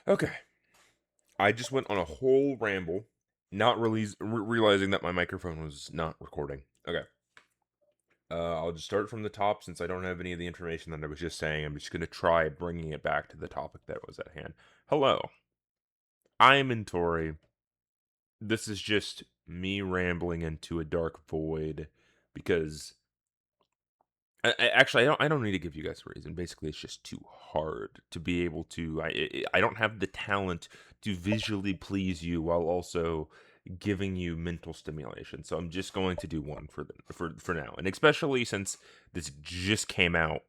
Okay. I just went on a whole ramble, not realizing that my microphone was not recording. Okay. I'll just start from the top since I don't have any of the information that I was just saying. I'm just going to try bringing it back to the topic that was at hand. Hello. I'm Tori. This is just me rambling into a dark void because actually, I don't need to give you guys a reason. Basically, it's just too hard to be able to. I don't have the talent to visually please you while also giving you mental stimulation. So I'm just going to do one for now, and especially since this just came out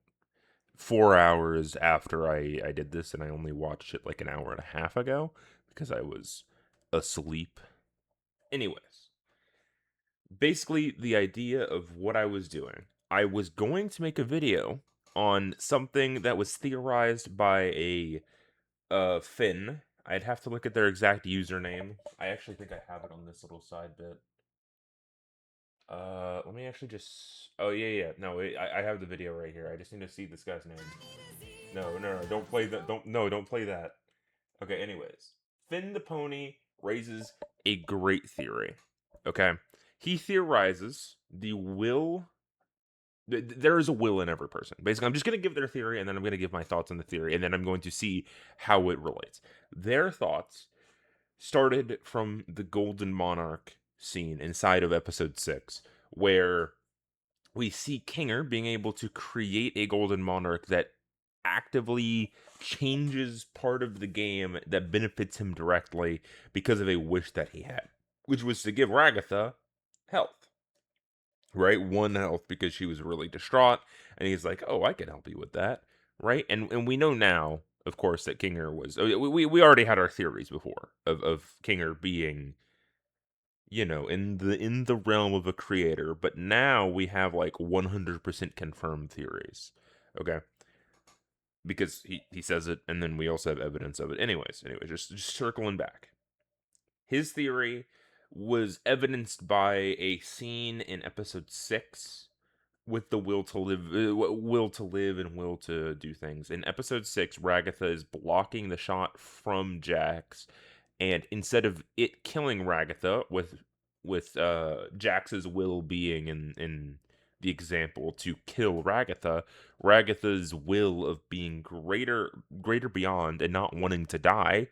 4 hours after I did this, and I only watched it like an hour and a half ago because I was asleep. Anyways, basically the idea of what I was doing. I was going to make a video on something that was theorized by a Finn. I'd have to look at their exact username. I actually think I have it on this little side bit. Let me actually just. Oh yeah. No, I have the video right here. I just need to see this guy's name. No. Don't play that. Don't play that. Okay. Anyways, Finn the Pony raises a great theory. Okay, he theorizes there is a will in every person. Basically, I'm just going to give their theory, and then I'm going to give my thoughts on the theory, and then I'm going to see how it relates. Their thoughts started from the Golden Monarch scene inside of episode 6, where we see Kinger being able to create a Golden Monarch that actively changes part of the game that benefits him directly because of a wish that he had, which was to give Ragatha health, right? One health because she was really distraught, and he's like, "Oh, I can help you with that," right? And we know now, of course, that Kinger was. We already had our theories before of Kinger being, in the realm of a creator, but now we have like 100% confirmed theories. Okay, because he says it, and then we also have evidence of it. Anyways, just circling back. His theory was evidenced by a scene in episode 6 with the will to live and will to do things. In episode 6, Ragatha is blocking the shot from Jax, and instead of it killing Ragatha with Jax's will being in the example to kill Ragatha, Ragatha's will of being greater beyond and not wanting to die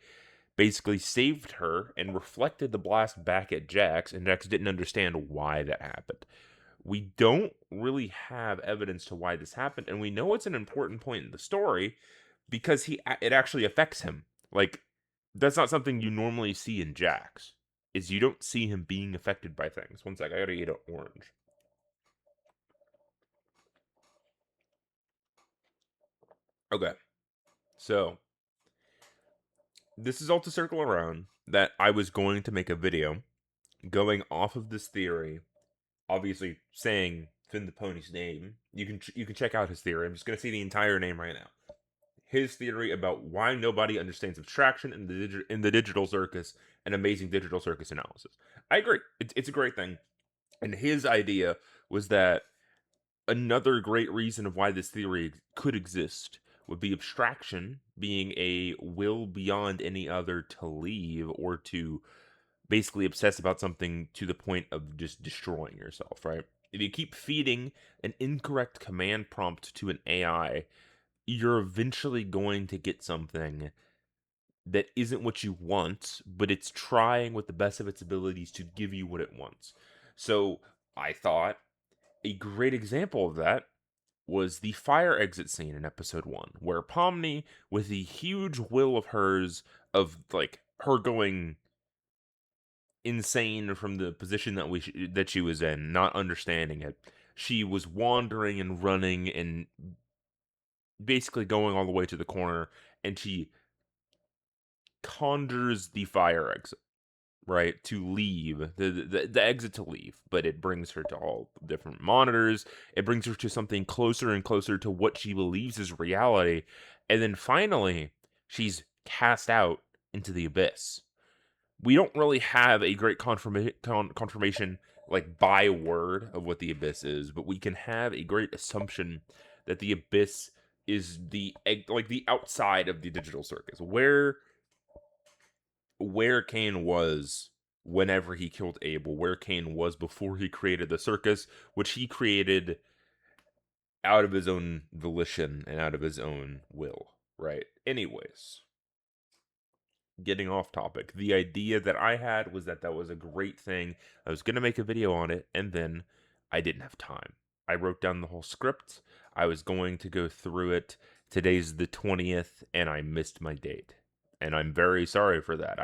basically saved her and reflected the blast back at Jax, and Jax didn't understand why that happened. We don't really have evidence to why this happened, and we know it's an important point in the story because it actually affects him. Like, that's not something you normally see in Jax. Is you don't see him being affected by things. One sec, I gotta eat an orange. Okay, so this is all to circle around that I was going to make a video going off of this theory, obviously saying Finn the Pony's name. You can check out his theory. I'm just gonna say the entire name right now. His theory about why nobody understands abstraction in the digital circus and amazing digital circus analysis. I agree. It's a great thing. And his idea was that another great reason of why this theory could exist would be abstraction being a will beyond any other to leave or to basically obsess about something to the point of just destroying yourself, right? If you keep feeding an incorrect command prompt to an AI, you're eventually going to get something that isn't what you want, but it's trying with the best of its abilities to give you what it wants. So I thought a great example of that was the fire exit scene in episode 1, where Pomni, with the huge will of hers, of like her going insane from the position that she was in, not understanding it, she was wandering and running and basically going all the way to the corner, and she conjures the fire exit, right, to leave the exit to leave, but it brings her to all different monitors. It brings her to something closer and closer to what she believes is reality, and then finally she's cast out into the abyss. We don't really have a great confirmation like by word of what the abyss is, but we can have a great assumption that the abyss is like the outside of the digital circus, where where Cain was whenever he killed Abel, where Cain was before he created the circus, which he created out of his own volition and out of his own will, right? Anyways, getting off topic. The idea that I had was that that was a great thing. I was going to make a video on it, and then I didn't have time. I wrote down the whole script. I was going to go through it. Today's the 20th, and I missed my date. And I'm very sorry for that.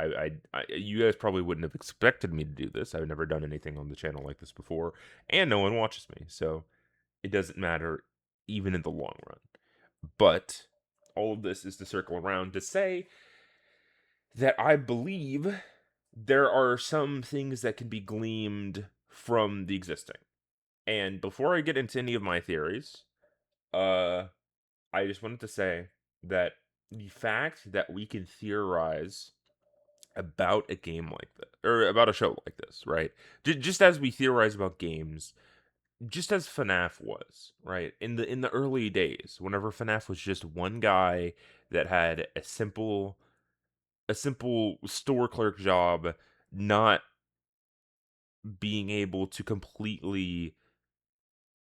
You guys probably wouldn't have expected me to do this. I've never done anything on the channel like this before, and no one watches me, so it doesn't matter even in the long run. But all of this is to circle around to say that I believe there are some things that can be gleaned from the existing. And before I get into any of my theories, I just wanted to say that the fact that we can theorize about a game like this, or about a show like this, right? Just as we theorize about games, just as FNAF was, right? In the early days, whenever FNAF was just one guy that had a simple store clerk job, not being able to completely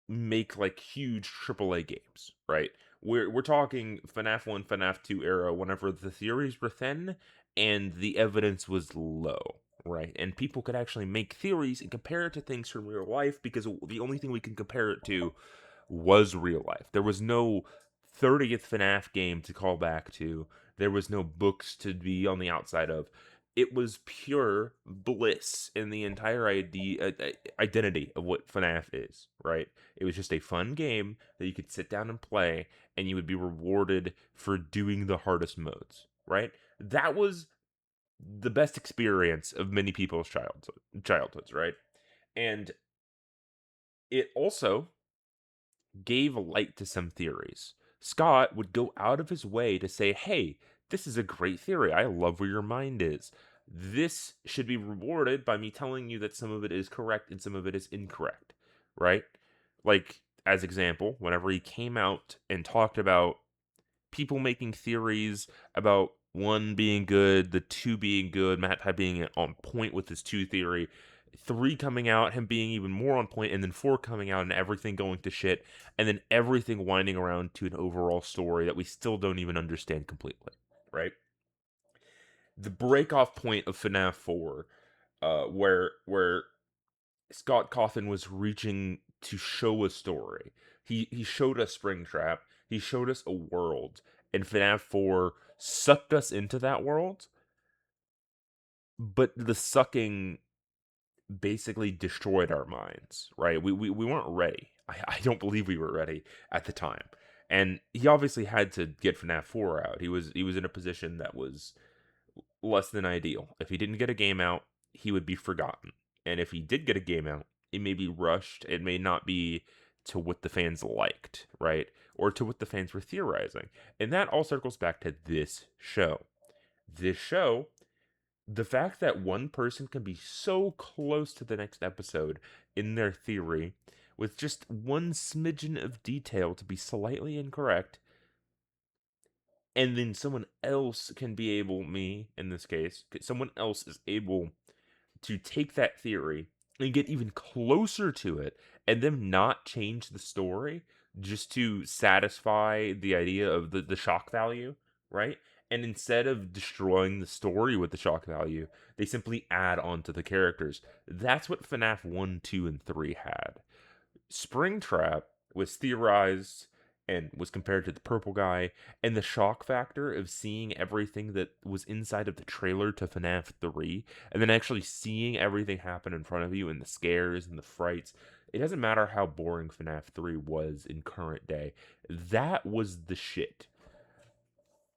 make like huge AAA games, right? We're talking FNAF 1, FNAF 2 era whenever the theories were thin and the evidence was low, right? And people could actually make theories and compare it to things from real life because the only thing we can compare it to was real life. There was no 30th FNAF game to call back to. There was no books to be on the outside of. It was pure bliss in the entire identity of what FNAF is, right? It was just a fun game that you could sit down and play, and you would be rewarded for doing the hardest modes, right? That was the best experience of many people's childhoods, right? And it also gave light to some theories. Scott would go out of his way to say, hey, this is a great theory. I love where your mind is. This should be rewarded by me telling you that some of it is correct and some of it is incorrect, right? Like, as example, whenever he came out and talked about people making theories about one being good, the two being good, Matt being on point with his two theory, three coming out, him being even more on point, and then four coming out and everything going to shit, and then everything winding around to an overall story that we still don't even understand completely, right? The break-off point of FNAF 4, where Scott Cawthon was reaching to show a story. He showed us Springtrap. He showed us a world, and FNAF 4 sucked us into that world. But the sucking basically destroyed our minds, right? We weren't ready. I don't believe we were ready at the time. And he obviously had to get FNAF 4 out. He was in a position that was less than ideal. If he didn't get a game out, he would be forgotten. And if he did get a game out, it may be rushed. It may not be to what the fans liked, right? Or to what the fans were theorizing. And that all circles back to this show. This show, the fact that one person can be so close to the next episode in their theory with just one smidgen of detail to be slightly incorrect, and then someone else can be able, me in this case, someone else is able to take that theory and get even closer to it and then not change the story just to satisfy the idea of the shock value, right? And instead of destroying the story with the shock value, they simply add on to the characters. That's what FNAF 1, 2, and 3 had. Springtrap was theorized and was compared to the purple guy, and the shock factor of seeing everything that was inside of the trailer to FNAF 3, and then actually seeing everything happen in front of you and the scares and the frights. It doesn't matter how boring FNAF 3 was in current day. That was the shit.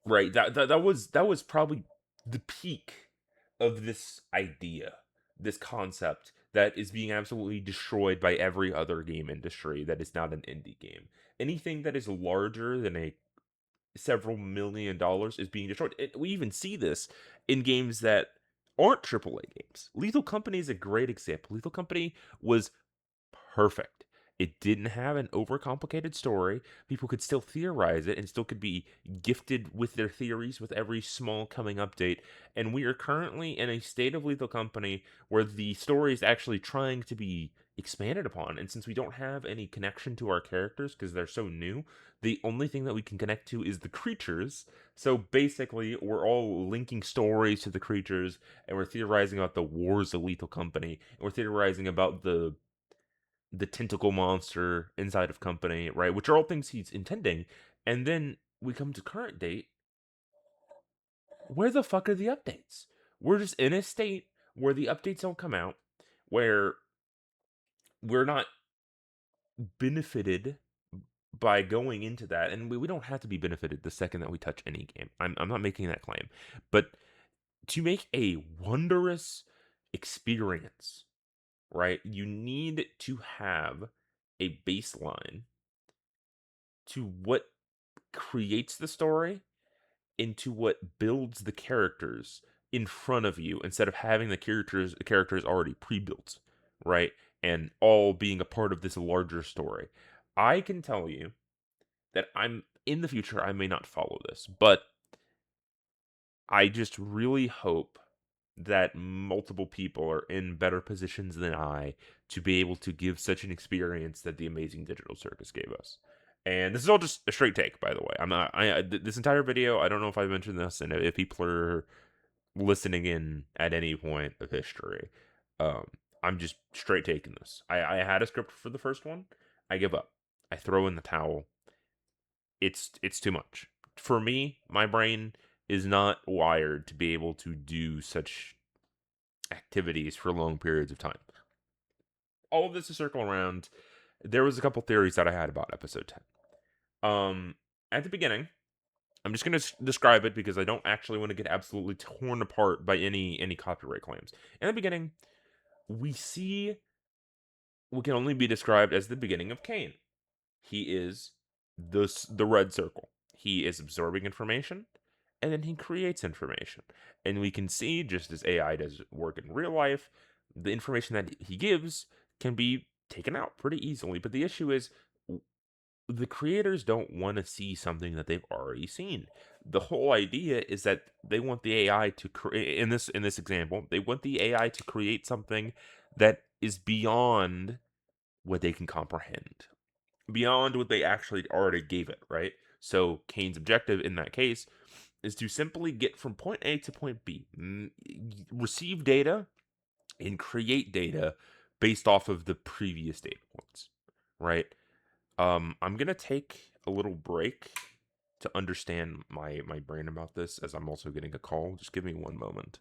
Right. That was probably the peak of this idea, this concept that is being absolutely destroyed by every other game industry that is not an indie game. Anything that is larger than a several $1 million is being destroyed. We even see this in games that aren't AAA games. Lethal Company is a great example. Lethal Company was perfect. It didn't have an overcomplicated story. People could still theorize it and still could be gifted with their theories with every small coming update. And we are currently in a state of Lethal Company where the story is actually trying to be expanded upon. And since we don't have any connection to our characters because they're so new, the only thing that we can connect to is the creatures. So basically, we're all linking stories to the creatures, and we're theorizing about the wars of Lethal Company, and we're theorizing about the tentacle monster inside of Company, right? Which are all things he's intending. And then we come to current date. Where the fuck are the updates? We're just in a state where the updates don't come out, where we're not benefited by going into that, and we don't have to be benefited the second that we touch any game. I'm not making that claim. But to make a wondrous experience, right, you need to have a baseline to what creates the story into what builds the characters in front of you instead of having the characters already pre-built, right? And all being a part of this larger story. I can tell you that I'm in the future I may not follow this, but I just really hope that multiple people are in better positions than I to be able to give such an experience that the Amazing Digital Circus gave us. And this is all just a straight take, by the way. I'm not. This entire video. I don't know if I mentioned this, and if people are listening in at any point of history, um, I'm just straight taking this. I had a script for the first one. I give up. I throw in the towel. It's too much for me. My brain is not wired to be able to do such activities for long periods of time. All of this to circle around. There was a couple theories that I had about episode 10. At the beginning, I'm just going to describe it because I don't actually want to get absolutely torn apart by any copyright claims. In the beginning, we see what can only be described as the beginning of Kane. He is the red circle. He is absorbing information, and then he creates information. And we can see, just as AI does work in real life, the information that he gives can be taken out pretty easily. But the issue is, the creators don't want to see something that they've already seen. The whole idea is that they want the AI to create, in this example, they want the AI to create something that is beyond what they can comprehend, beyond what they actually already gave it, right? So Kane's objective in that case is to simply get from point A to point B, receive data and create data based off of the previous data points, right? I'm gonna take a little break to understand my brain about this, as I'm also getting a call. Just give me one moment.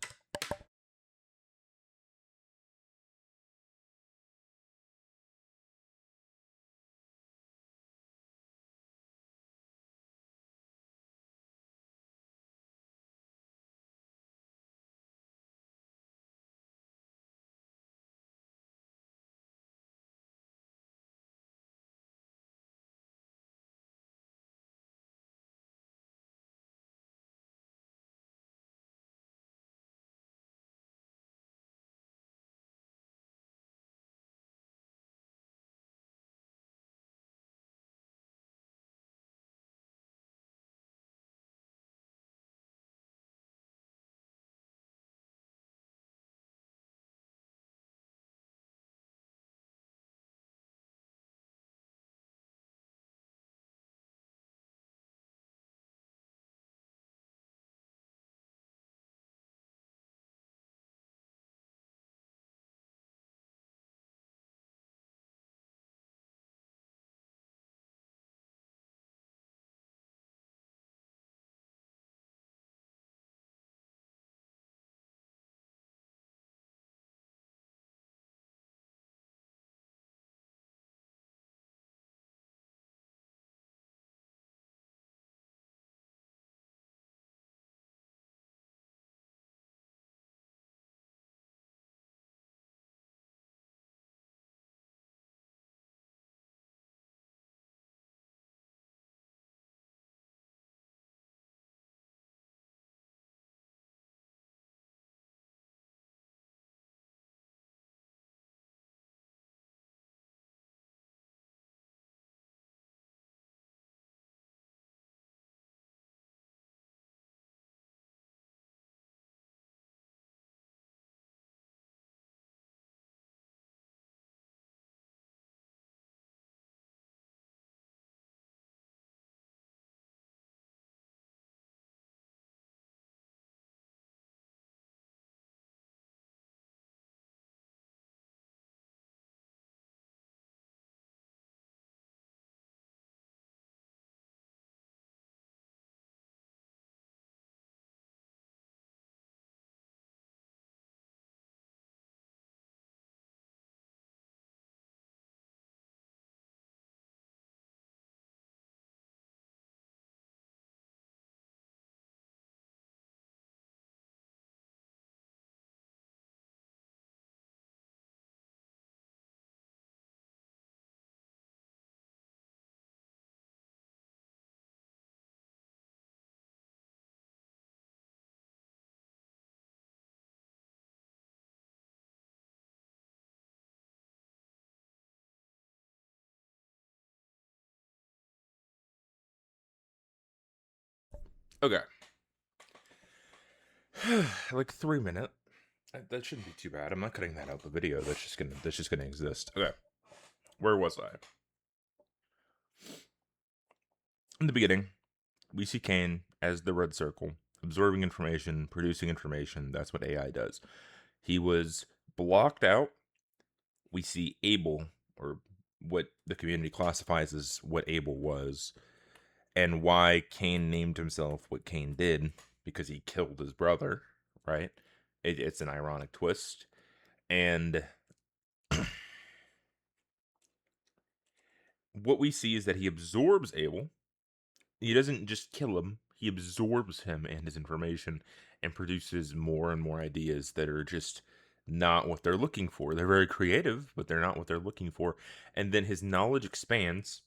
Okay. Like 3 minute. That shouldn't be too bad. I'm not cutting that out the video. That's just gonna exist. Okay. Where was I? In the beginning, we see Kane as the red circle, absorbing information, producing information. That's what AI does. He was blocked out. We see Abel, or what the community classifies as what Abel was, and why Kane named himself what Kane did, because he killed his brother, right? It's an ironic twist. And what we see is that he absorbs Abel. He doesn't just kill him, he absorbs him and his information and produces more and more ideas that are just not what they're looking for. They're very creative, but they're not what they're looking for. And then his knowledge expands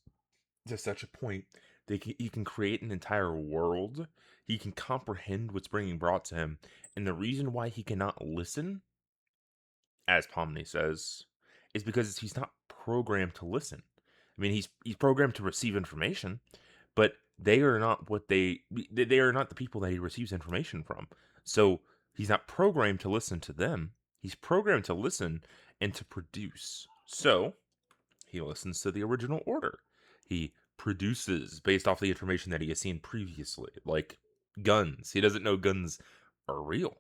to such a point that he can create an entire world. He can comprehend what's being brought to him. And the reason why he cannot listen, as Pomni says, is because he's not programmed to listen. I mean, he's programmed to receive information, but they are not they are not the people that he receives information from. So he's not programmed to listen to them. He's programmed to listen and to produce. So he listens to the original order. He produces based off the information that he has seen previously, like guns. He doesn't know guns are real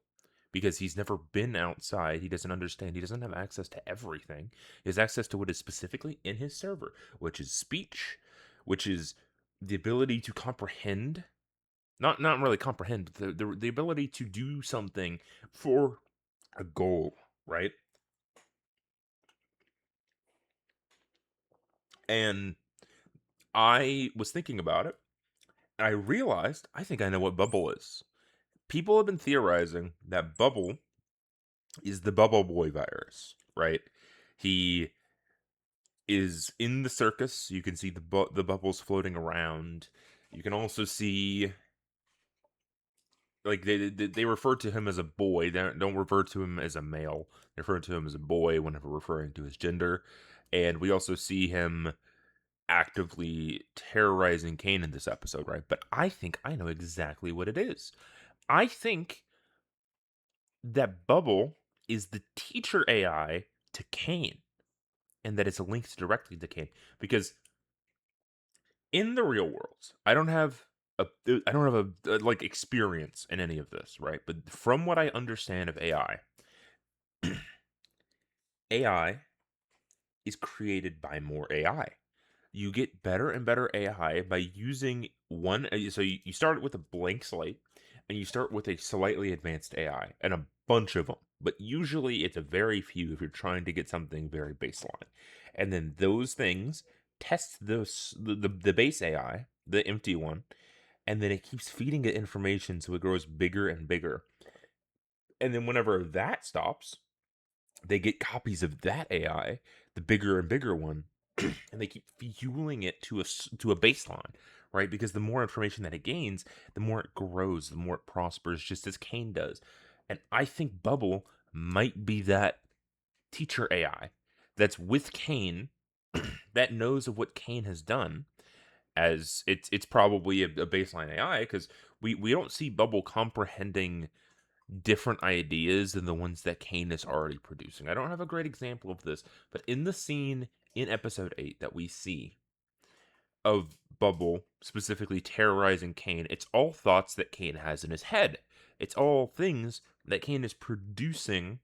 because he's never been outside. He doesn't understand. He doesn't have access to everything. He has access to what is specifically in his server, which is speech, which is the ability to comprehend, not really comprehend, the ability to do something for a goal, right? And I was thinking about it. I realized I think I know what bubble is. People have been theorizing that bubble is the bubble boy virus, right? He is in the circus. You can see the bubbles floating around. You can also see, like, they refer to him as a boy. They don't refer to him as a male. They refer to him as a boy whenever referring to his gender. And we also see him actively terrorizing Kane in this episode, right? But I think I know exactly what it is. I think that Bubble is the teacher AI to Kane, and that it's linked directly to Kane. Because in the real world, I don't have a like experience in any of this, right? But from what I understand of AI, AI is created by more AI. You get better and better AI by using one. So you start with a blank slate, and you start with a slightly advanced AI and a bunch of them. But usually it's a very few if you're trying to get something very baseline. And then those things test the base AI, the empty one, and then it keeps feeding it information so it grows bigger and bigger. And then whenever that stops, they get copies of that AI, the bigger and bigger one, and they keep fueling it to a baseline, right? Because the more information that it gains, the more it grows, the more it prospers, just as Kane does. And I think Bubble might be that teacher AI that's with Kane, that knows of what Kane has done. As it's probably a baseline AI, because we don't see Bubble comprehending different ideas than the ones that Kane is already producing. I don't have a great example of this, but in the scene in episode 8 that we see of Bubble specifically terrorizing Kane, it's all thoughts that Kane has in his head. It's all things that Kane is producing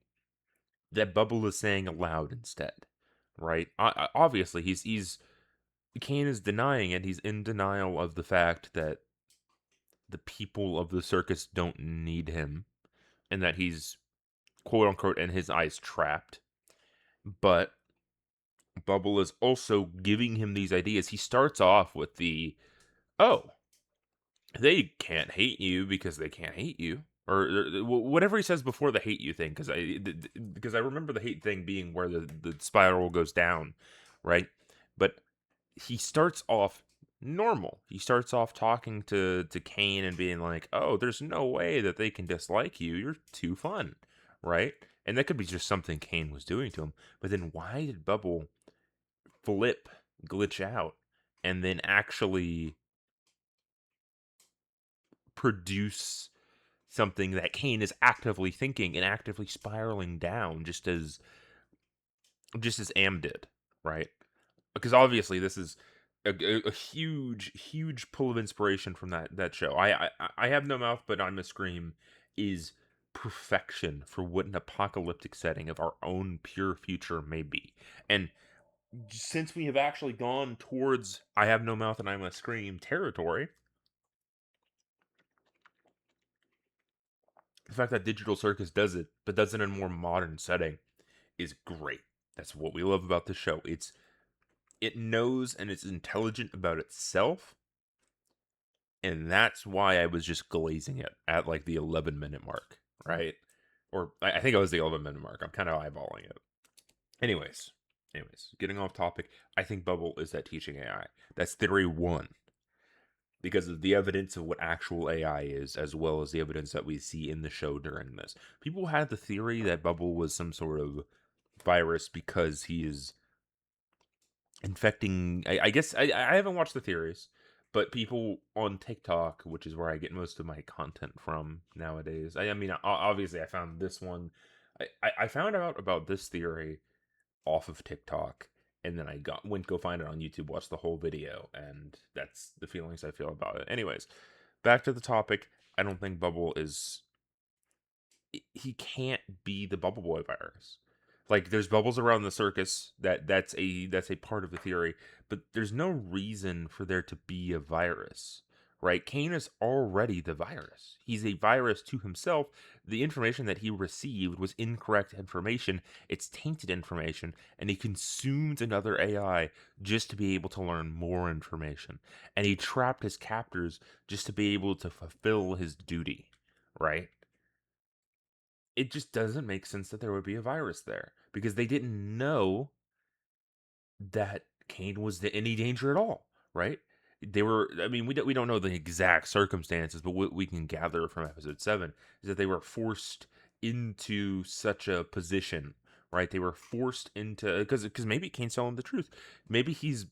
that Bubble is saying aloud instead, right? Obviously, he's Kane is denying it. He's in denial of the fact that the people of the circus don't need him, and that he's quote unquote in his eyes trapped. But Bubble is also giving him these ideas. He starts off with oh, they can't hate you because they can't hate you, or whatever he says before the hate you thing. Because I remember the hate thing being where the spiral goes down, right? But he starts off normal. He starts off talking to Kane and being like, "Oh, there's no way that they can dislike you. You're too fun." Right? And that could be just something Kane was doing to him. But then why did Bubble glitch out, and then actually produce something that Kane is actively thinking and actively spiraling down, just as Am did, right? Because obviously this is a huge pull of inspiration from that show. I have no mouth, but I'm a scream is perfection for what an apocalyptic setting of our own pure future may be. And since we have actually gone towards I have no mouth and I must scream territory, the fact that Digital Circus does it, but does it in a more modern setting, is great. That's what we love about the show. It knows and it's intelligent about itself, and that's why I was just glazing it at like the 11-minute mark, right? Or I think it was the 11-minute mark. I'm kind of eyeballing it. Anyways, getting off topic. I think Bubble is that teaching AI. That's theory one, because of the evidence of what actual AI is, as well as the evidence that we see in the show during this. People had the theory that Bubble was some sort of virus because he is infecting. I guess I haven't watched the theories, but people on TikTok, which is where I get most of my content from nowadays. I mean, obviously, I found this one. I found out about this theory off of TikTok, and then I went go find it on YouTube, watch the whole video, and that's the feelings I feel about it. Anyways, back to the topic. I don't think Bubble is. He can't be the Bubble Boy virus. Like there's bubbles around the circus that's a part of the theory, but there's no reason for there to be a virus. Right? Kane is already the virus. He's a virus to himself. The information that he received was incorrect information. It's tainted information, and he consumed another AI just to be able to learn more information. And he trapped his captors just to be able to fulfill his duty. Right? It just doesn't make sense that there would be a virus there because they didn't know that Kane was in any danger at all, right? They were. I mean, we don't know the exact circumstances, but what we can gather from episode 7 is that they were forced into such a position, right? They were forced into because maybe Kane's telling the truth. Maybe he's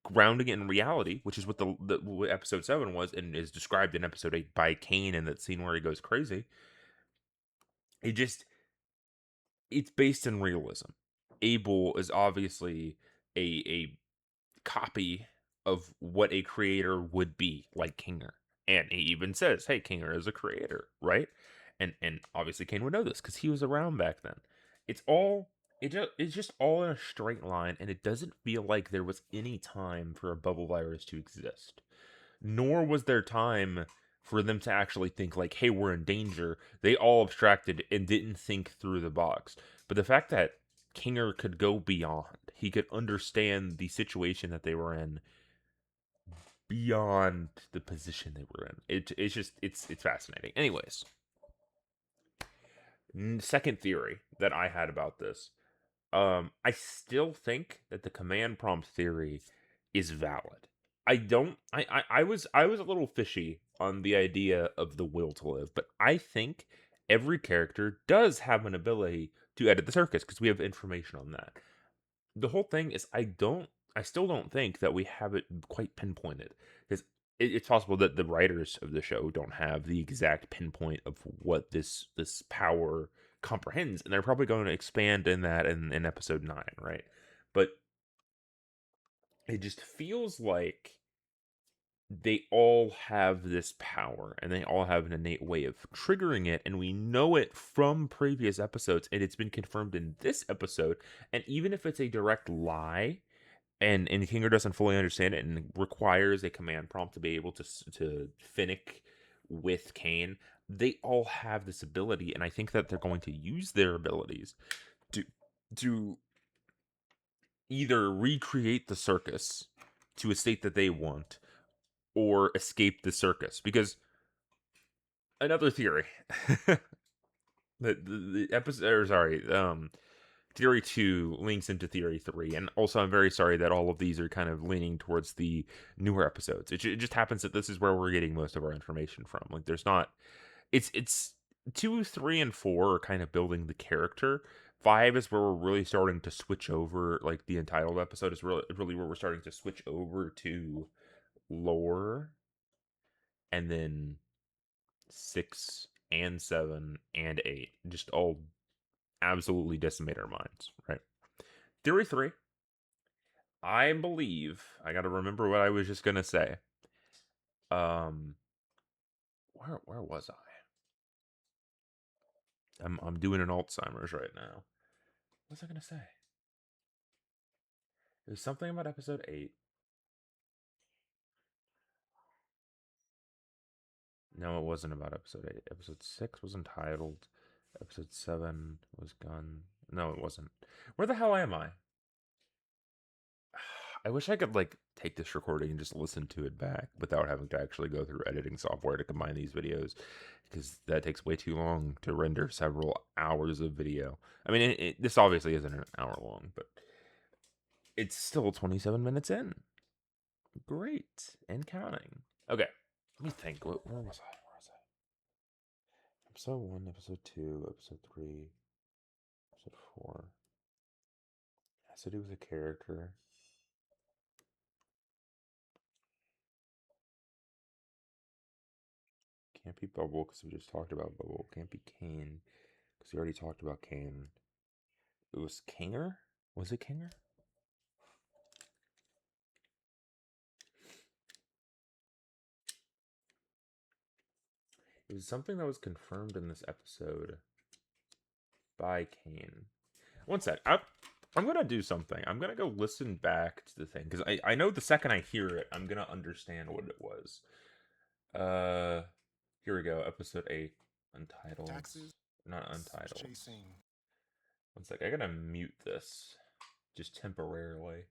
grounding it in reality, which is what what episode 7 was, and is described in episode 8 by Kane in that scene where he goes crazy. It just it's based in realism. Abel is obviously a copy of what a creator would be, like Kinger. And he even says, "Hey, Kinger is a creator, right?" And obviously Kane would know this because he was around back then. It's all it's just all in a straight line, and it doesn't feel like there was any time for a bubble virus to exist, nor was there time for them to actually think like, hey, we're in danger. They all abstracted and didn't think through the box. But the fact that Kinger could go beyond, he could understand the situation that they were in beyond the position they were in. It's just it's fascinating. Anyways, second theory that I had about this. I still think that the command prompt theory is valid. I don't I was a little fishy on the idea of the will to live, but I think every character does have an ability to edit the circus because we have information on that. The whole thing is I still don't think that we have it quite pinpointed because it's possible that the writers of the show don't have the exact pinpoint of what this power comprehends, and they're probably going to expand in that in episode 9, right? But it just feels like they all have this power and they all have an innate way of triggering it, and we know it from previous episodes, and it's been confirmed in this episode. And even if it's a direct lie, and Kinger doesn't fully understand it and requires a command prompt to be able to finnick with Kane, they all have this ability, and I think that they're going to use their abilities to to either recreate the circus to a state that they want or escape the circus. Because another theory the episode, or sorry, theory 2 links into theory 3, and also I'm very sorry that all of these are kind of leaning towards the newer episodes. It just happens that this is where we're getting most of our information from. Like there's not it's 2, 3, and 4 are kind of building the character. 5 is where we're really starting to switch over. Like the entitled episode is really where we're starting to switch over to lore. and then 6 and 7 and 8 just all absolutely decimate our minds, right? Theory 3, I believe, I got to remember what I was just going to say. Where was I? I'm doing an Alzheimer's right now. What was I going to say? It was something about episode 8. No, it wasn't about episode 8. Episode 6 was entitled. Episode 7 was gun. No, it wasn't. Where the hell am I? I wish I could like take this recording and just listen to it back without having to actually go through editing software to combine these videos, because that takes way too long to render several hours of video. I mean, this obviously isn't an hour long, but it's still 27 minutes in. Great, and counting. Okay, let me think. Where was I? Episode 1, episode 2, episode 3, episode 4. Has to do with a character. Can't be Bubble because we just talked about Bubble. Can't be Kane because we already talked about Kane. It was Kinger? Was it Kinger? It was something that was confirmed in this episode by Kane. One sec. I'm going to do something. I'm going to go listen back to the thing, because I know the second I hear it, I'm going to understand what it was. Here we go. Episode 8. Untitled. Taxes. Not untitled. Chasing. One sec. I got to mute this just temporarily,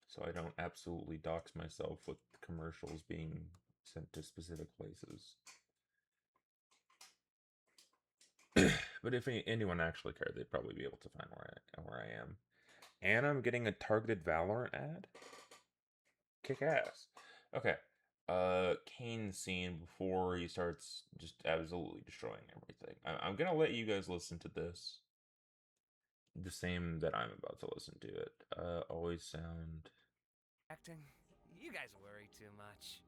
so I don't absolutely dox myself with commercials being sent to specific places. But if anyone actually cared, they'd probably be able to find where I am. And I'm getting a targeted Valorant ad. Kick ass. Okay. Kane's scene before he starts just absolutely destroying everything. I'm gonna let you guys listen to this the same that I'm about to listen to it. Always sound. Acting. You guys worry too much.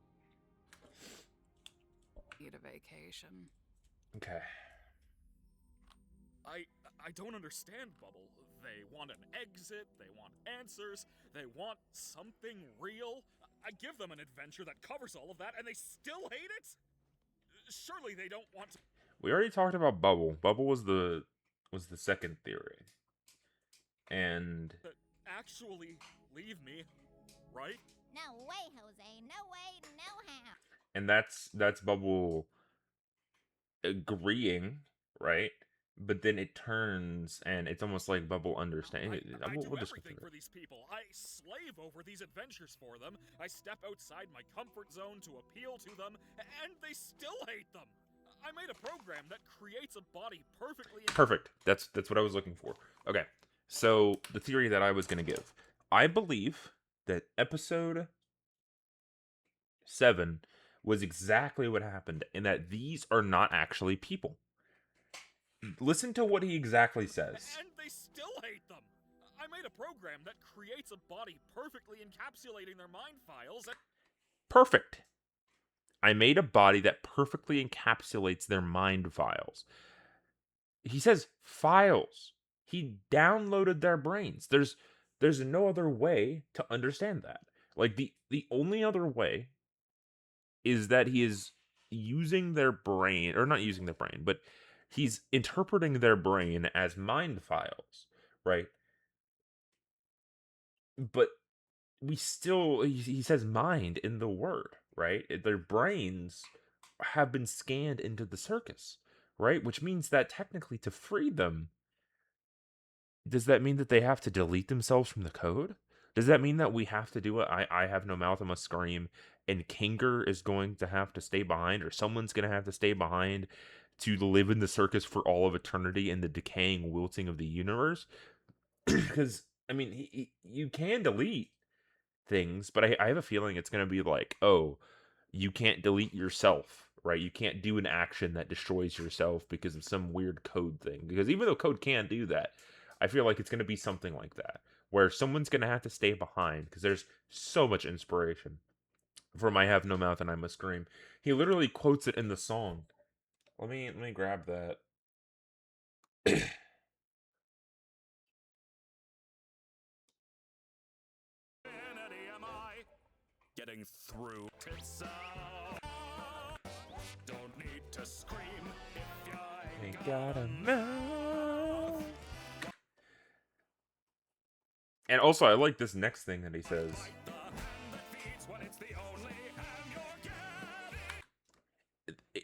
Need a vacation. Okay. I don't understand, Bubble. They want an exit, they want answers, they want something real. I give them an adventure that covers all of that, and they still hate it? Surely they don't want to... We already talked about Bubble. Bubble was the second theory. And... actually leave me, right? No way, Jose. No way, no how. And that's Bubble agreeing, right? But then it turns, and it's almost like Bubble understands. I do everything for these people. I slave over these adventures for them. I step outside my comfort zone to appeal to them, and they still hate them. I made a program that creates a body perfectly... Perfect. That's what I was looking for. Okay. So, the theory that I was going to give. I believe that episode 7 was exactly what happened, and that these are not actually people. Listen to what he exactly says. And they still hate them. I made a program that creates a body perfectly encapsulating their mind files. Perfect. I made a body that perfectly encapsulates their mind files. He says files. He downloaded their brains. There's no other way to understand that. Like the only other way is that he is using their brain, or not using their brain, but he's interpreting their brain as mind files, right? But we still, he says mind in the word, right? Their brains have been scanned into the circus, right? Which means that technically to free them, does that mean that they have to delete themselves from the code? Does that mean that we have to do it? I have no mouth, I must scream, and Kinger is going to have to stay behind, or someone's going to have to stay behind to live in the circus for all of eternity in the decaying wilting of the universe? Because, I mean, you can delete things, but I have a feeling it's going to be like, oh, you can't delete yourself, right? You can't do an action that destroys yourself because of some weird code thing. Because even though code can do that, I feel like it's going to be something like that, where someone's going to have to stay behind, because there's so much inspiration from "I have no mouth and I must scream." He literally quotes it in the song. Let me grab that. Getting through. It's don't need to scream if you Ain't got a mouth. And also, I like this next thing that he says.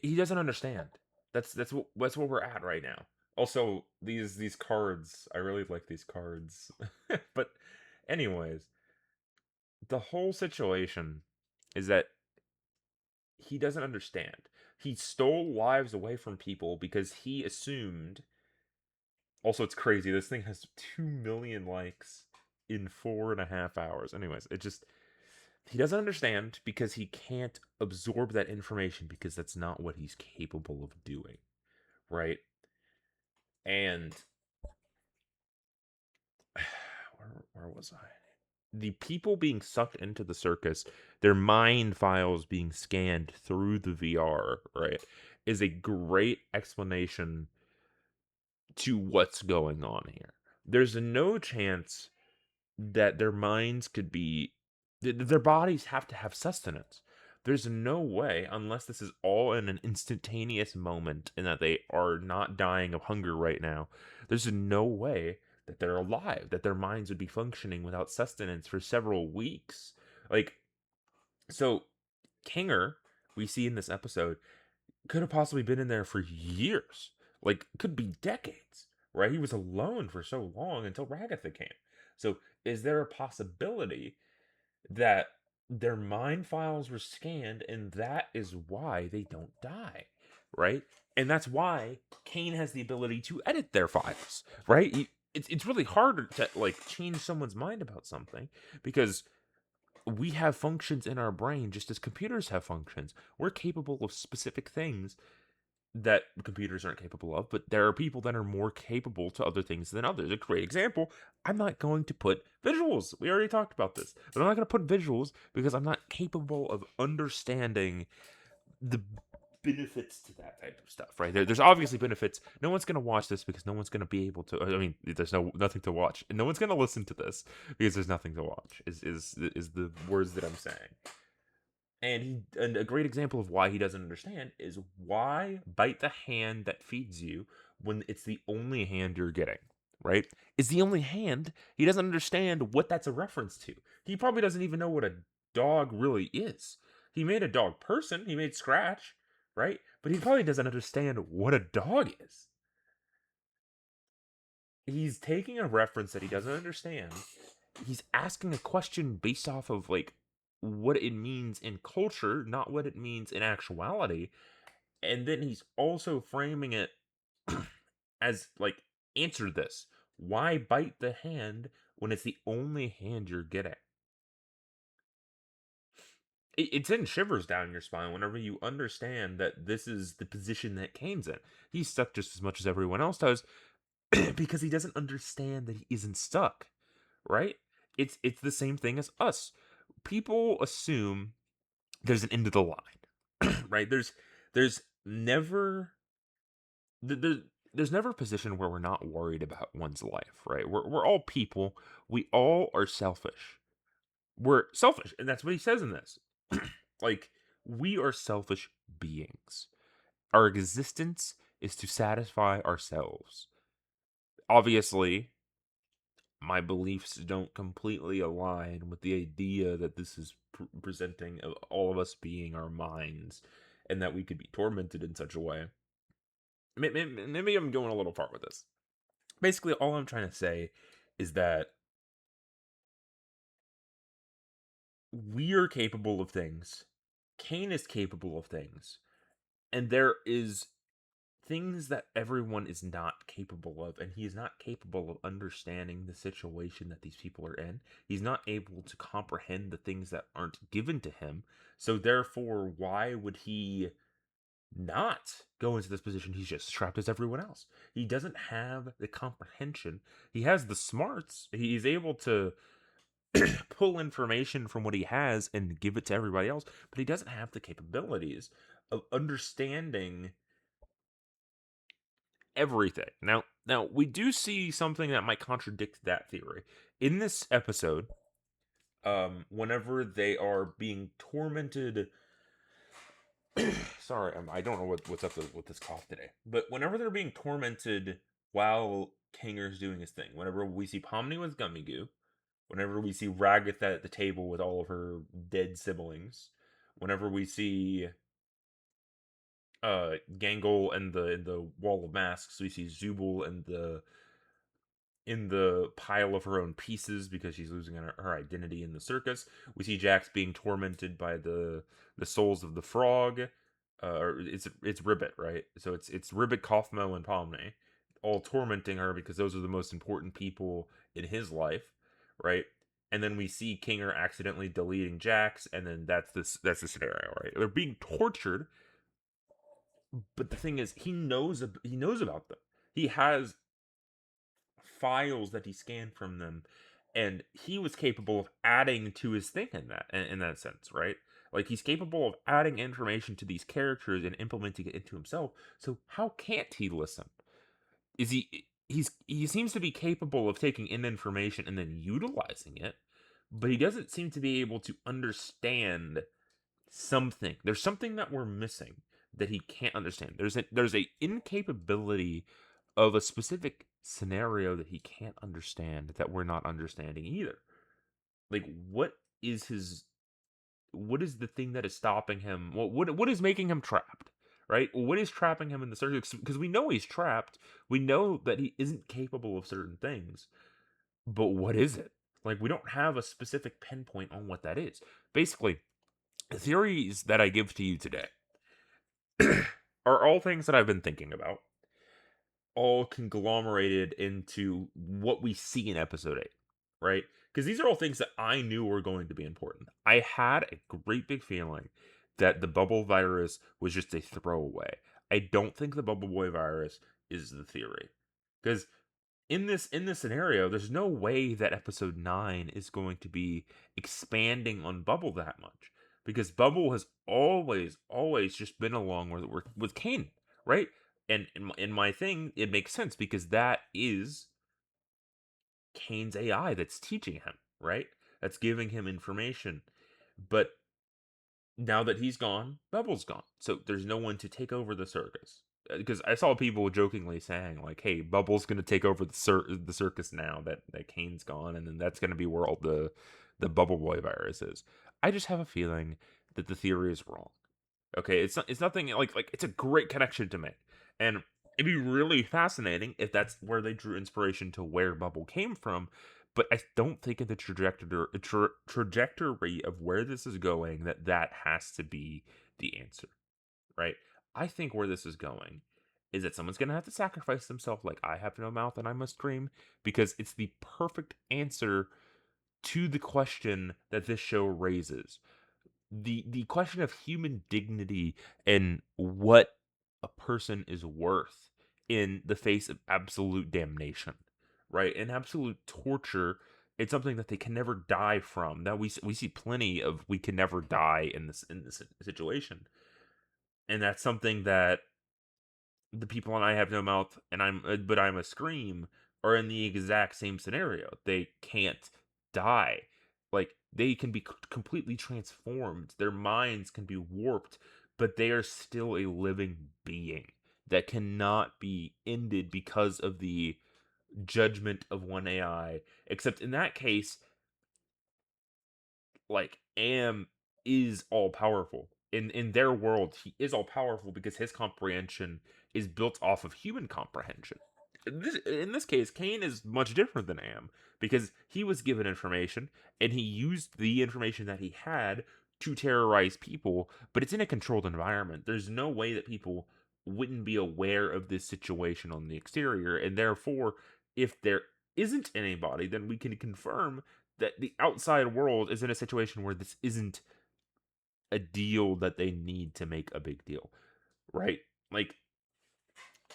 He doesn't understand. That's what we're at right now. Also, these cards, I really like these cards. But anyways, the whole situation is that he doesn't understand. He stole lives away from people because he assumed. Also, it's crazy. This thing has 2 million likes in 4.5 hours. Anyways, it just. He doesn't understand because he can't absorb that information because that's not what he's capable of doing. Right? And. Where was I? The people being sucked into the circus, their mind files being scanned through the VR, right, is a great explanation to what's going on here. There's no chance that their minds could be, their bodies have to have sustenance. There's no way, unless this is all in an instantaneous moment and that they are not dying of hunger right now, there's no way that they're alive, that their minds would be functioning without sustenance for several weeks. Like, so Kinger, we see in this episode, could have possibly been in there for years. Like, could be decades, right? He was alone for so long until Ragatha came. So, is there a possibility that their mind files were scanned and that is why they don't die, right? And that's why Kane has the ability to edit their files, right? It's really hard to like change someone's mind about something because we have functions in our brain just as computers have functions. We're capable of specific things that computers aren't capable of, but there are people that are more capable to other things than others. A great example, I'm not going to put visuals. We already talked about this. But I'm not going to put visuals because I'm not capable of understanding the benefits to that type of stuff, right? There's obviously benefits. No one's going to watch this because no one's going to be able to. I mean, there's nothing to watch, and no one's going to listen to this because there's nothing to watch. Is the words that I'm saying. And a great example of why he doesn't understand is why bite the hand that feeds you when it's the only hand you're getting, right? It's the only hand. He doesn't understand what that's a reference to. He probably doesn't even know what a dog really is. He made a dog person, he made Scratch, right? But he probably doesn't understand what a dog is. He's taking a reference that he doesn't understand. He's asking a question based off of like what it means in culture, not what it means in actuality. And then he's also framing it as like, answer this. Why bite the hand when it's the only hand you're getting? It sends shivers down your spine whenever you understand that this is the position that Kane's in. He's stuck just as much as everyone else does because he doesn't understand that he isn't stuck, right? It's the same thing as us. People assume there's an end of the line, right? There's never there, there's never a position where we're not worried about one's life, right? We're all people. We all are selfish. We're selfish, and that's what he says in this. Like, we are selfish beings. Our existence is to satisfy ourselves. Obviously, my beliefs don't completely align with the idea that this is presenting of all of us being our minds and that we could be tormented in such a way. Maybe I'm going a little far with this. Basically, all I'm trying to say is that we are capable of things. Kane is capable of things. And there is things that everyone is not capable of, and he is not capable of understanding the situation that these people are in. He's not able to comprehend the things that aren't given to him. So therefore, why would he not go into this position? He's just trapped as everyone else. He doesn't have the comprehension. He has the smarts. He's able to pull information from what he has and give it to everybody else, but he doesn't have the capabilities of understanding everything. Now we do see something that might contradict that theory. In this episode, whenever they are being tormented, sorry, I don't know what's up with this cough today, but whenever they're being tormented while Kanger's doing his thing, whenever we see Pomni with Gummy Goo, whenever we see Ragatha at the table with all of her dead siblings, whenever we see Gangle and the wall of masks, we see Zubul and the in the pile of her own pieces because she's losing her identity in the circus. We see Jax being tormented by the souls of the frog. Or it's Ribbit, right? So it's Ribbit, Kaufmo, and Pomni, all tormenting her because those are the most important people in his life, right? And then we see Kinger accidentally deleting Jax, and then that's the scenario, right? They're being tortured, but the thing is, he knows about them. He has files that he scanned from them, and he was capable of adding to his thing in that sense, right? Like, he's capable of adding information to these characters and implementing it into himself. So how can't he listen? Is he seems to be capable of taking in information and then utilizing it, but he doesn't seem to be able to understand something. There's something that we're missing that he can't understand. There's a incapability of a specific scenario that he can't understand that we're not understanding either. Like, what is the thing that is stopping him? What is making him trapped? Right? What is trapping him in the circus? Because we know he's trapped. We know that he isn't capable of certain things. But what is it? Like, we don't have a specific pinpoint on what that is. Basically, the theories that I give to you today are all things that I've been thinking about, all conglomerated into what we see in episode 8, right? Because these are all things that I knew were going to be important. I had a great big feeling that the bubble virus was just a throwaway. I don't think the bubble boy virus is the theory. Because in this scenario, there's no way that episode 9 is going to be expanding on Bubble that much. Because Bubble has always just been along with Kane, right? And in my thing, it makes sense because that is Kane's AI that's teaching him, right? That's giving him information. But now that he's gone, Bubble's gone. So there's no one to take over the circus. Because I saw people jokingly saying, like, hey, Bubble's going to take over the circus now that Kane's gone, and then that's going to be where all the Bubble Boy virus is. I just have a feeling that the theory is wrong. Okay, it's nothing like it's a great connection to make. And it'd be really fascinating if that's where they drew inspiration to where Bubble came from, but I don't think in the trajectory of where this is going that has to be the answer, right? I think where this is going is that someone's going to have to sacrifice themselves like I have no mouth and I must scream because it's the perfect answer to the question that this show raises. The question of human dignity and what a person is worth in the face of absolute damnation, right? And absolute torture. It's something that they can never die from. That we see plenty of we can never die in this situation, and that's something that the people on I Have No Mouth and but I'm a Scream are in the exact same scenario. They can't die. Like, they can be completely transformed. Their minds can be warped, but they are still a living being that cannot be ended because of the judgment of one AI. Except in that case, like, Am is all powerful. In their world, he is all powerful because his comprehension is built off of human comprehension. In this case, Kane is much different than Am because he was given information and he used the information that he had to terrorize people, but it's in a controlled environment. There's no way that people wouldn't be aware of this situation on the exterior, and therefore, if there isn't anybody, then we can confirm that the outside world is in a situation where this isn't a deal that they need to make a big deal, right? Like,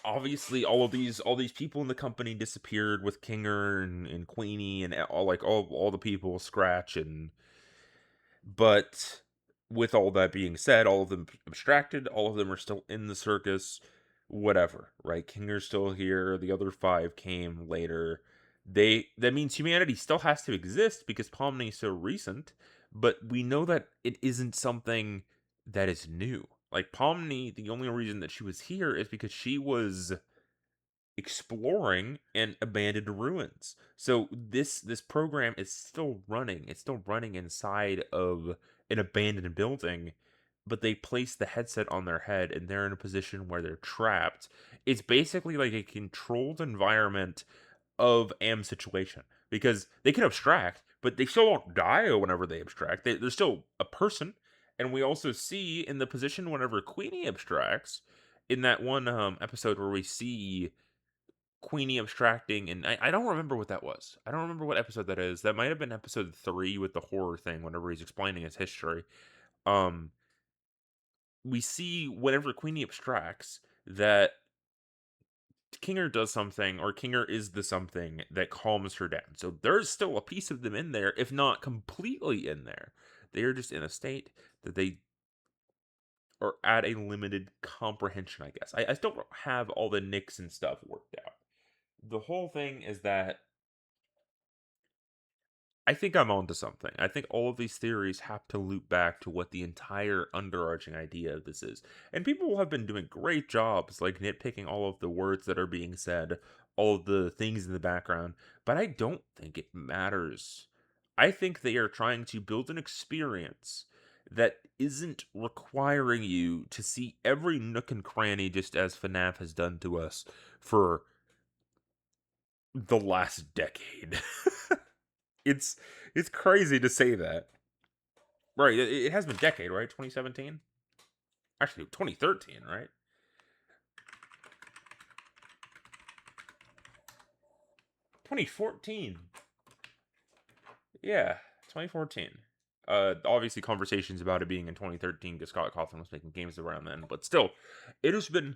obviously all these people in the company disappeared with Kinger and Queenie and all the people, Scratch, and but with all that being said, all of them abstracted, all of them are still in the circus, whatever, right? Kinger's still here, the other 5 came later. That means humanity still has to exist because Pomni is so recent, but we know that it isn't something that is new. Like Pomni, the only reason that she was here is because she was exploring and abandoned ruins. So this program is still running. It's still running inside of an abandoned building, but they place the headset on their head and they're in a position where they're trapped. It's basically like a controlled environment of Am's situation because they can abstract, but they still don't die whenever they abstract. They're still a person. And we also see in the position whenever Queenie abstracts, in that one episode where we see Queenie abstracting, and I don't remember what that was. I don't remember what episode that is. That might have been episode 3 with the horror thing, whenever he's explaining his history. Um, we see whenever Queenie abstracts that Kinger does something, or Kinger is the something that calms her down. So there's still a piece of them in there, if not completely in there. They are just in a state that they are at a limited comprehension, I guess. I still don't have all the nicks and stuff worked out. The whole thing is that I think I'm onto something. I think all of these theories have to loop back to what the entire underarching idea of this is. And people have been doing great jobs, like nitpicking all of the words that are being said, all of the things in the background, but I don't think it matters. I think they are trying to build an experience that isn't requiring you to see every nook and cranny, just as FNAF has done to us for the last decade. It's it's crazy to say that. Right, it has been a decade, right? 2017? Actually, 2013, right? 2014. Yeah, 2014. Obviously conversations about it being in 2013 because Scott Cawthon was making games around then, but still, it has been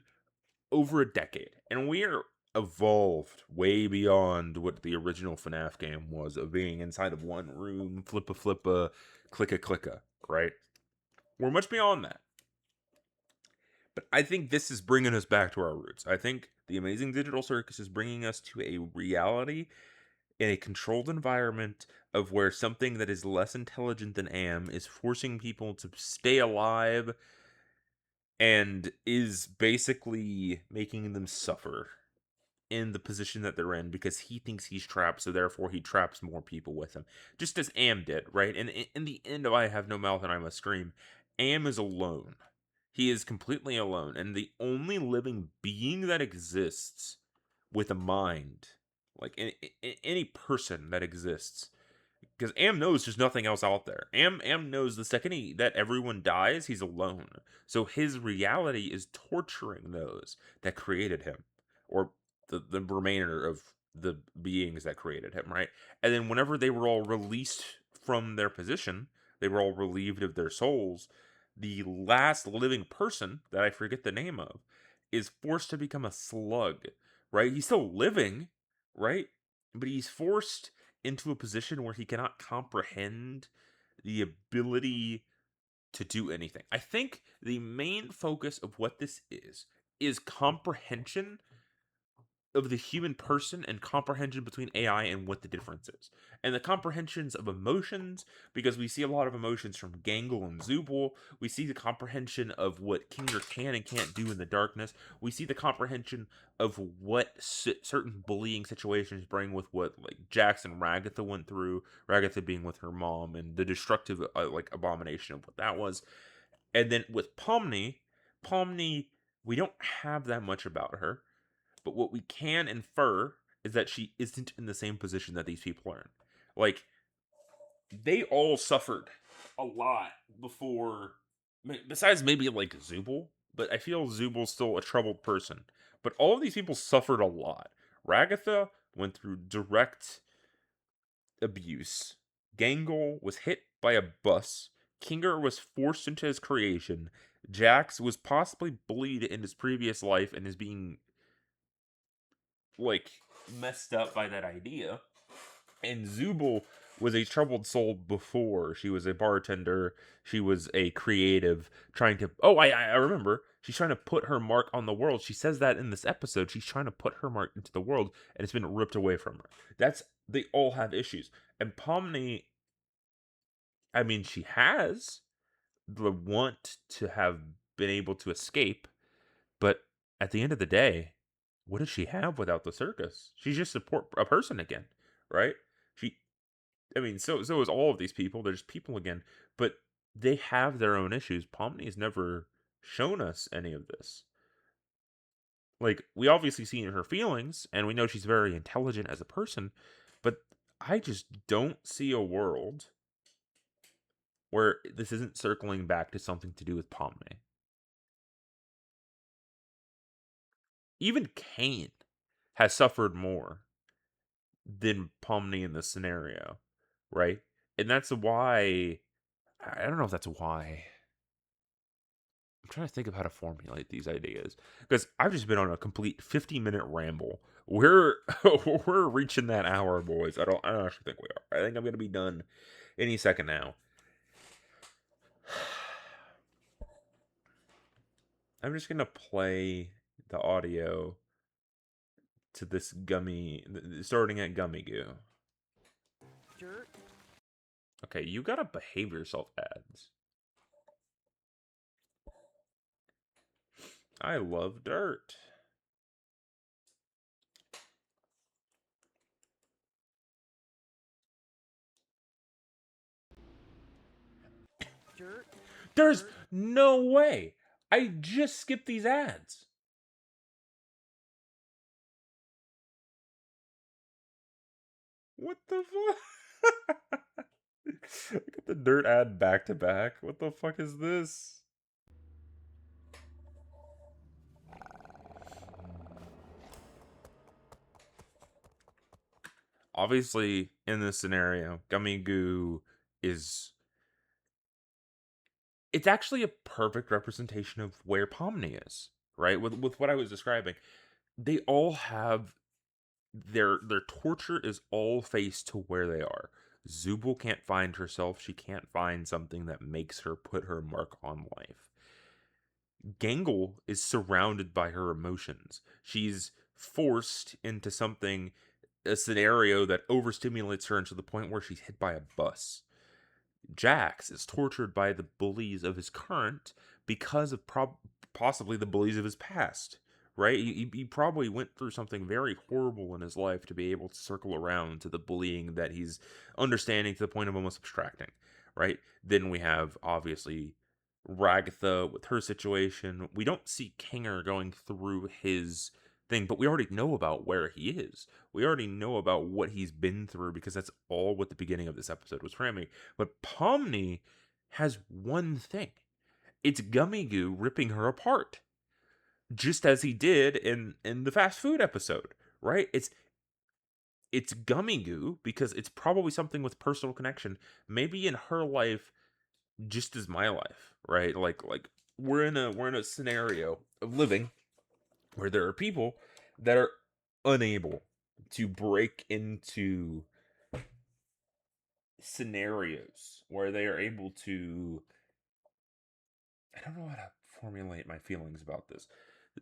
over a decade, and we are evolved way beyond what the original FNAF game was of being inside of one room, flippa flippa, clicka clicka, right? We're much beyond that. But I think this is bringing us back to our roots. I think the Amazing Digital Circus is bringing us to a reality in a controlled environment of where something that is less intelligent than Am is forcing people to stay alive and is basically making them suffer in the position that they're in because he thinks he's trapped, so therefore he traps more people with him. Just as Am did, right? And in the end of I Have No Mouth and I Must Scream, Am is alone. He is completely alone, and the only living being that exists with a mind, like any person that exists, because Am knows there's nothing else out there. Am knows the second that everyone dies, he's alone. So his reality is torturing those that created him, or the remainder of the beings that created him, right? And then whenever they were all released from their position, they were all relieved of their souls. The last living person that I forget the name of is forced to become a slug, right? He's still living, right? But he's forced into a position where he cannot comprehend the ability to do anything. I think the main focus of what this is comprehension of the human person and comprehension between AI and what the difference is. And the comprehensions of emotions, because we see a lot of emotions from Gangle and Zooble. We see the comprehension of what Kinger can and can't do in the darkness. We see the comprehension of what certain bullying situations bring with what like Jax and Ragatha went through, Ragatha being with her mom, and the destructive like abomination of what that was. And then with Pomni, we don't have that much about her. But what we can infer is that she isn't in the same position that these people are in. Like, they all suffered a lot before, besides maybe like Zubul, but I feel Zubul's still a troubled person. But all of these people suffered a lot. Ragatha went through direct abuse. Gangle was hit by a bus. Kinger was forced into his creation. Jax was possibly bullied in his previous life and is being like messed up by that idea. And Zubul was a troubled soul before. She was a bartender. She was a creative trying to. Oh, I remember. She's trying to put her mark on the world. She says that in this episode. She's trying to put her mark into the world, and it's been ripped away from her. They all have issues. And Pomni, I mean, she has the want to have been able to escape, but at the end of the day, what does she have without the circus? She's just a person again, right? She I mean, so is all of these people. They're just people again, but they have their own issues. Pomni's never shown us any of this. Like, we obviously see her feelings, and we know she's very intelligent as a person, but I just don't see a world where this isn't circling back to something to do with Pomni. Even Kane has suffered more than Pomni in this scenario, right? And that's why I don't know if that's why. I'm trying to think of how to formulate these ideas because I've just been on a complete 50-minute ramble. We're we're reaching that hour, boys. I don't actually think we are. I think I'm gonna be done any second now. I'm just gonna play the audio to this starting at Gummy Goo. Okay, you gotta behave yourself, ads. I love dirt. There's no way. I just skipped these ads. What the fuck? I got the dirt ad back to back. What the fuck is this? Obviously, in this scenario, Gummy Goo is. It's actually a perfect representation of where Pomni is, right? With what I was describing. They all have their torture is all faced to where they are. Zubul can't find herself. She can't find something that makes her put her mark on life. Gangle is surrounded by her emotions. She's forced into a scenario that overstimulates her into the point where she's hit by a bus. Jax is tortured by the bullies of his current because of possibly the bullies of his past, right? He probably went through something very horrible in his life to be able to circle around to the bullying that he's understanding to the point of almost abstracting, right? Then we have, obviously, Ragatha with her situation. We don't see Kinger going through his thing, but we already know about where he is. We already know about what he's been through because that's all what the beginning of this episode was framing. But Pomni has one thing. It's Gummy Goo ripping her apart. Just as he did in the fast food episode, right? It's Gummy Goo because it's probably something with personal connection. Maybe in her life just as my life, right? Like we're in a scenario of living where there are people that are unable to break into scenarios where they are able to. I don't know how to formulate my feelings about this.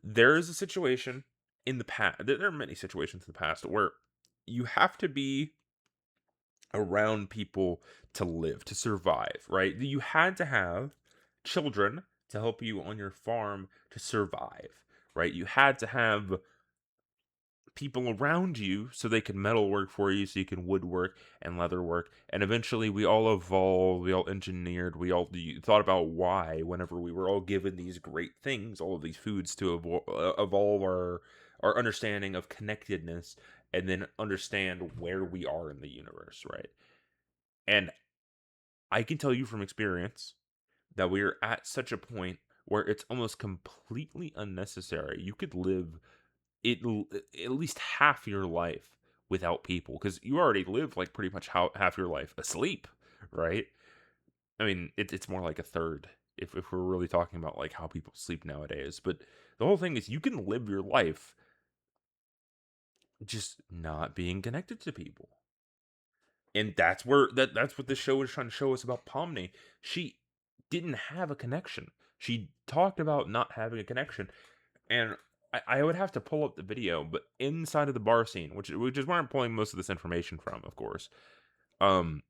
There is a situation in the past. There are many situations in the past where you have to be around people to live, to survive, right? You had to have children to help you on your farm to survive, right? You had to have people around you so they can metal work for you, so you can woodwork and leather work. And eventually we all evolved, we all engineered, we all thought about why whenever we were all given these great things, all of these foods to evolve our understanding of connectedness and then understand where we are in the universe, right? And I can tell you from experience that we are at such a point where it's almost completely unnecessary. You could live it at least half your life without people because you already live like pretty much half your life asleep, right? I mean, it's more like a third if we're really talking about like how people sleep nowadays. But the whole thing is you can live your life just not being connected to people. And that's where that's what this show is trying to show us about Pomni. She didn't have a connection. She talked about not having a connection, and I would have to pull up the video, but inside of the bar scene, which is where I'm pulling most of this information from, of course. Um,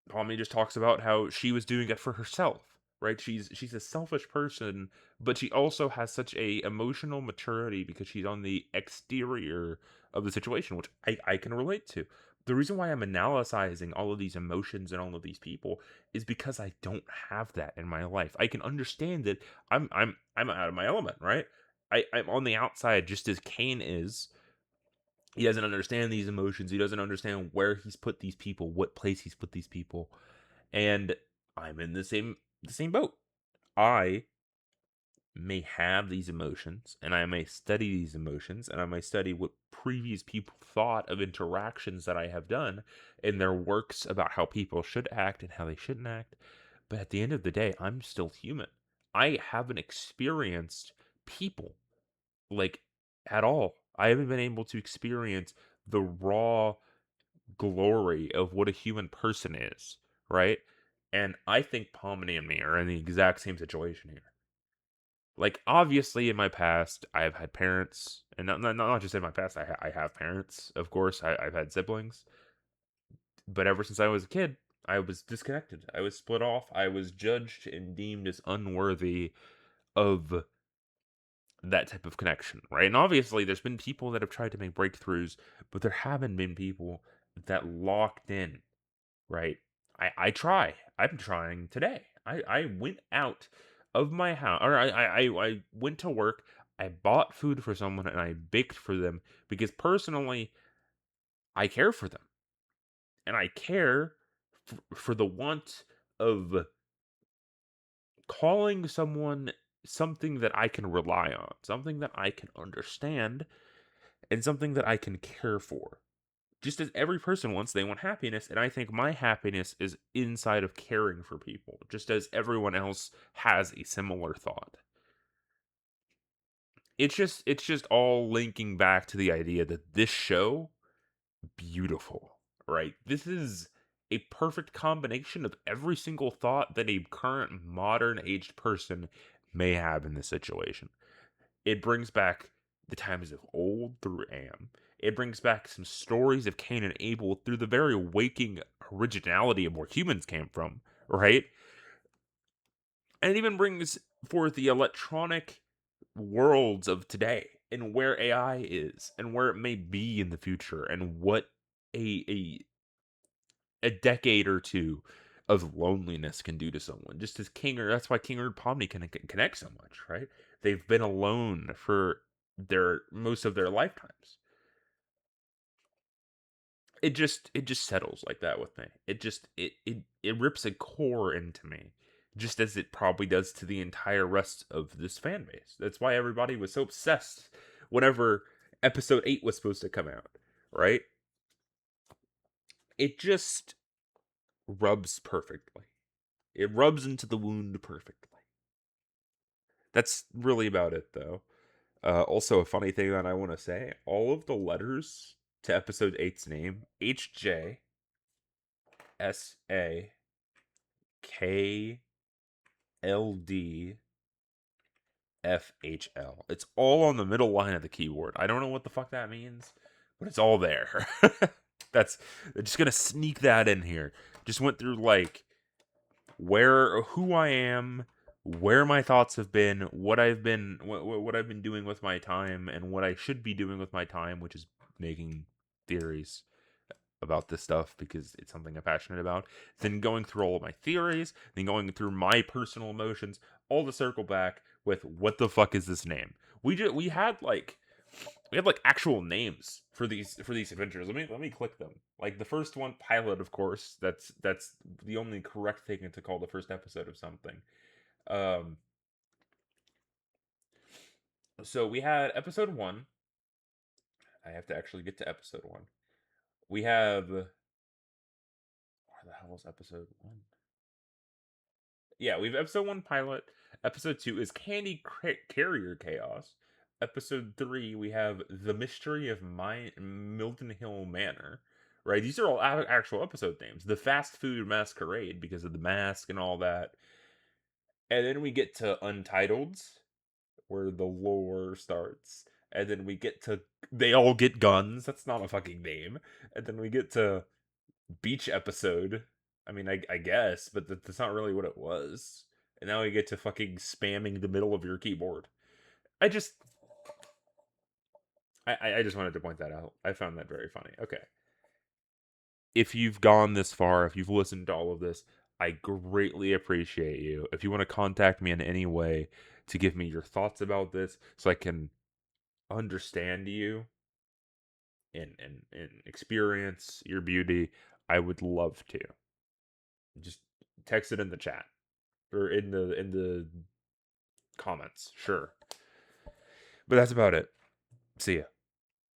Pomni just talks about how she was doing it for herself, right? She's a selfish person, but she also has such a emotional maturity because she's on the exterior of the situation, which I can relate to. The reason why I'm analyzing all of these emotions and all of these people is because I don't have that in my life. I can understand it. I'm out of my element, right? I'm on the outside just as Kane is. He doesn't understand these emotions. He doesn't understand where he's put these people, what place he's put these people, and I'm in the same boat. I may have these emotions, and I may study these emotions, and I may study what previous people thought of interactions that I have done in their works about how people should act and how they shouldn't act. But at the end of the day, I'm still human. I haven't experienced people like at all. I haven't been able to experience the raw glory of what a human person is, right? And I think Pomini and me are in the exact same situation here. Like, obviously, in my past, I've had parents, and not just in my past, I have parents, of course, I've had siblings, but ever since I was a kid, I was disconnected. I was split off. I was judged and deemed as unworthy of that type of connection, right? And obviously, there's been people that have tried to make breakthroughs, but there haven't been people that locked in, right? I try. I'm trying today. I went out of my house, or I went to work. I bought food for someone and I baked for them because personally, I care for them and I care for the want of calling someone something that I can rely on, something that I can understand, and something that I can care for. Just as every person wants, they want happiness, and I think my happiness is inside of caring for people, just as everyone else has a similar thought. It's just all linking back to the idea that this show, beautiful, right? This is a perfect combination of every single thought that a current modern aged person may have in this situation. It brings back the times of old through Am. It brings back some stories of Cain and Abel through the very waking originality of where humans came from, right? And it even brings forth the electronic worlds of today and where AI is and where it may be in the future and what a decade or two of loneliness can do to someone. Just as that's why King or Pomni can connect so much, right? They've been alone for their most of their lifetimes. It just settles like that with me. It rips a core into me, just as it probably does to the entire rest of this fan base. That's why everybody was so obsessed whenever episode 8 was supposed to come out, right? It just rubs perfectly. It rubs into the wound perfectly. That's really about it, though. Also, a funny thing that I want to say, all of the letters to episode 8's name, HJSAKLDFHL. It's all on the middle line of the keyboard. I don't know what the fuck that means, but it's all there. That's just gonna sneak that in here. Just went through like who I am, where my thoughts have been, what I've been doing with my time, and what I should be doing with my time, which is making theories about this stuff because it's something I'm passionate about. Then going through all of my theories, then going through my personal emotions, all to circle back with what the fuck is this name? We had like actual names for these adventures. Let me click them. Like the first one, pilot, of course. That's the only correct thing to call the first episode of something. Um, so we had episode 1. I have to actually get to episode 1. We have where the hell was episode 1? Yeah, we have episode 1 pilot. Episode 2 is Candy Carrier Chaos. episode 3, we have The Mystery of Milton Hill Manor. Right? These are all actual episode names. The Fast Food Masquerade, because of the mask and all that. And then we get to Untitled's, where the lore starts. And then we get to They All Get Guns. That's not a fucking name. And then we get to Beach Episode. I mean, I guess, but that's not really what it was. And now we get to fucking spamming the middle of your keyboard. I just I just wanted to point that out. I found that very funny. Okay. If you've gone this far, if you've listened to all of this, I greatly appreciate you. If you want to contact me in any way to give me your thoughts about this so I can understand you and experience your beauty, I would love to. Just text it in the chat or in the comments. Sure. But that's about it. See ya.